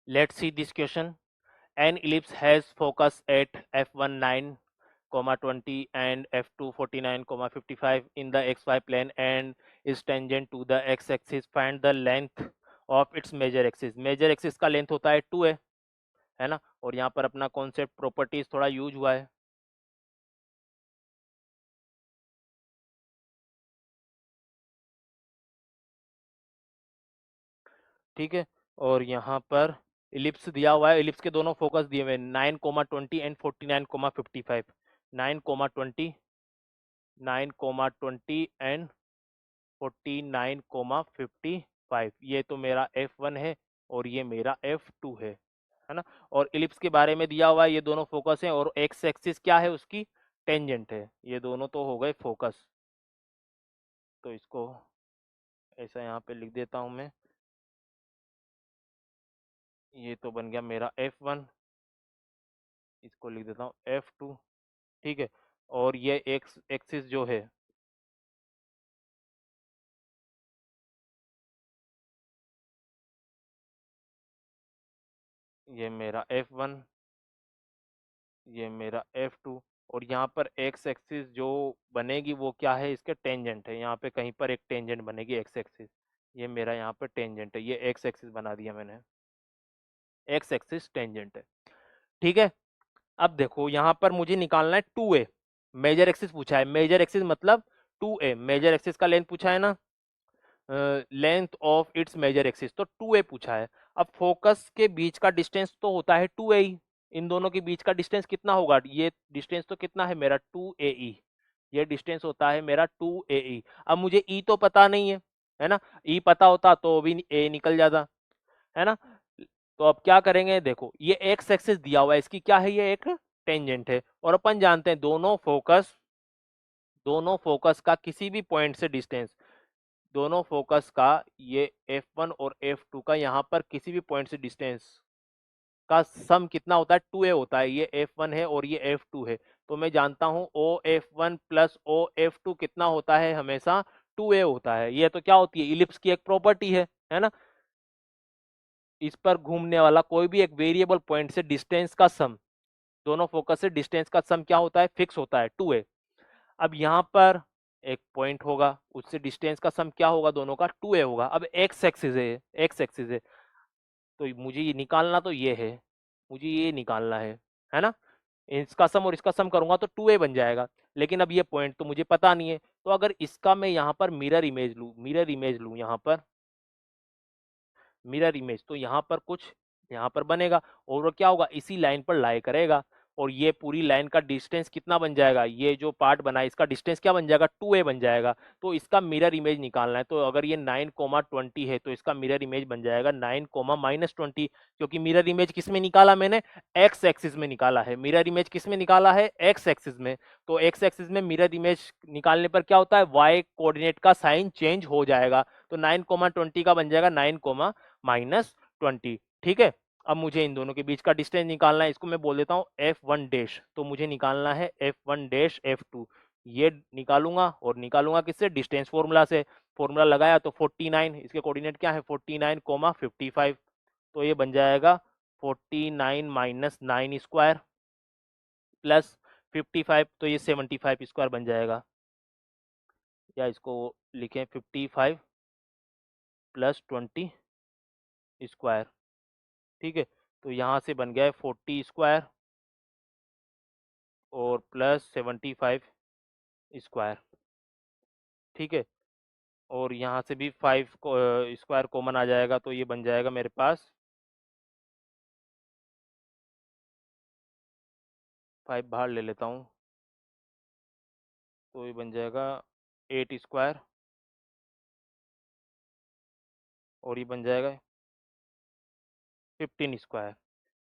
Let's see this question. An ellipse has focus at f1 9, 20 and f2 49, 55 in the xy plane and is tangent to the x-axis. Find the length of its major axis. Major axis का length होता है 2 है ना, और यहाँ पर अपना concept properties थोड़ा यूज हुआ है। ठीक है, और यहाँ पर इलिप्स दिया हुआ है, इलिप्स के दोनों फोकस दिए हुए 9, 20 एंड 49, 55। 9, 20, 9, 20 एंड 49, 55। ये तो मेरा F1 है और ये मेरा F2 है ना। और इलिप्स के बारे में दिया हुआ है, ये दोनों फोकस हैं और एक्स एक्सिस क्या है उसकी, टेंजेंट है। ये दोनों तो हो गए फोकस, तो इसको ऐसा यहाँ पे लिख देता हूँ मैं। ये तो बन गया मेरा F1, इसको लिख देता हूँ F2। ठीक है, और ये एक्स एक्सिस जो है, ये मेरा F1, ये मेरा F2। और यहाँ पर एक्स एक्सिस जो बनेगी वो क्या है, इसके टेंजेंट है। यहाँ पे कहीं पर एक टेंजेंट बनेगी एक्स एक्सिस, ये मेरा यहाँ पे टेंजेंट है, ये एक्स एक्सिस बना दिया मैंने, एक्स एक्सिस टेंजेंट है। ठीक है, अब देखो यहाँ पर मुझे निकालना है 2a। मेजर एक्सिस पूछा है, मेजर एक्सिस मतलब 2a, मेजर एक्सिस का लेंथ पूछा है ना, length of its major axis, तो 2a पूछा है। अब फोकस के बीच का डिस्टेंस तो होता है 2a ही, इन दोनों के बीच का डिस्टेंस कितना होगा, ये डिस्टेंस तो कितना है मेरा 2ae, ये डिस्टेंस होता है मेरा 2ae। अब मुझे e तो पता नहीं है ना, e पता होता तो भी a निकल जाता, है ना। तो अब क्या करेंगे, देखो ये एक्स एक्सिस दिया हुआ है, इसकी क्या है, ये एक टेंजेंट है, और अपन जानते हैं दोनों फोकस का किसी भी पॉइंट से डिस्टेंस, दोनों फोकस का, ये F1 और F2 का यहाँ पर किसी भी पॉइंट से डिस्टेंस का सम कितना होता है, 2a होता है। ये F1 है और ये F2 है, तो मैं जानता हूँ OF1 प्लस OF2 कितना होता है, हमेशा 2a होता है। ये तो क्या होती है, इलिप्स की एक प्रॉपर्टी है ना। इस पर घूमने वाला कोई भी एक वेरिएबल पॉइंट से डिस्टेंस का सम, दोनों फोकस से डिस्टेंस का सम क्या होता है, फिक्स होता है 2a। अब यहाँ पर एक पॉइंट होगा, उससे डिस्टेंस का सम क्या होगा, दोनों का 2a होगा। अब एक्स एक्सिस है, एक्स एक्सिस है, तो मुझे ये निकालना तो ये है, मुझे ये निकालना है ना। इसका सम और इसका सम करूंगा तो 2a बन जाएगा, लेकिन अब ये पॉइंट तो मुझे पता नहीं है। तो अगर इसका मैं यहाँ पर मिरर इमेज लूँ, मिरर इमेज लूँ यहाँ पर, मिरर इमेज, तो यहाँ पर कुछ यहाँ पर बनेगा, और वो क्या होगा, इसी लाइन पर लाई करेगा, और ये पूरी लाइन का डिस्टेंस कितना बन जाएगा, ये जो पार्ट बना है इसका डिस्टेंस क्या बन जाएगा, 2a बन जाएगा। तो इसका मिरर इमेज निकालना है, तो अगर ये 9, 20 है तो इसका मिरर इमेज बन जाएगा 9, -20, क्योंकि मिरर इमेज किस में निकाला मैंने, एक्स एक्सिस में निकाला है। मिरर इमेज किस में निकाला है, एक्स एक्सिस में। तो एक्स एक्सिस में मिरर इमेज निकालने पर क्या होता है, वाई कोऑर्डिनेट का साइन चेंज हो जाएगा, तो 9, 20 का बन जाएगा 9, -20। ठीक है, अब मुझे इन दोनों के बीच का डिस्टेंस निकालना है, इसको मैं बोल देता हूँ F1 डैश, तो मुझे निकालना है F1 डैश F2। ये निकालूंगा, और निकालूंगा किससे, डिस्टेंस फॉर्मूला से। फॉर्मूला लगाया तो 49, इसके कोऑर्डिनेट क्या है 49, 55, तो ये बन जाएगा 49 -9 स्क्वायर प्लस 55, तो ये 75 स्क्वायर बन जाएगा, या इसको लिखें 55 प्लस 20 स्क्वायर। ठीक है, तो यहाँ से बन गया है 40 स्क्वायर और प्लस 75 स्क्वायर। ठीक है, और यहाँ से भी 5 स्क्वायर कॉमन आ जाएगा, तो ये बन जाएगा मेरे पास 5 बाहर ले लेता हूँ, तो ये बन जाएगा 8 स्क्वायर, और ये बन जाएगा 15 स्क्वायर।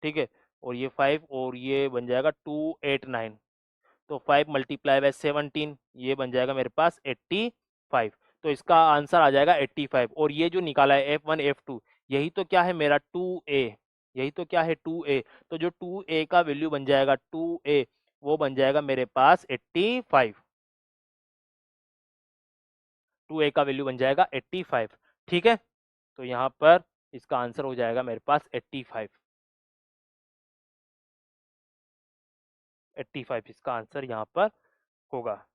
ठीक है, और ये 5 और ये बन जाएगा 289, तो 5 मल्टीप्लाई बाय 17, ये बन जाएगा मेरे पास 85। तो इसका आंसर आ जाएगा 85। और ये जो निकाला है F1 F2, यही तो क्या है मेरा 2a, यही तो क्या है 2a। तो जो 2a का वैल्यू बन जाएगा 2a, वो बन जाएगा मेरे पास 85, 2a का वैल्यू बन जाएगा 85। ठीक है, तो यहाँ पर इसका आंसर हो जाएगा मेरे पास 85। 85 इसका आंसर यहाँ पर होगा।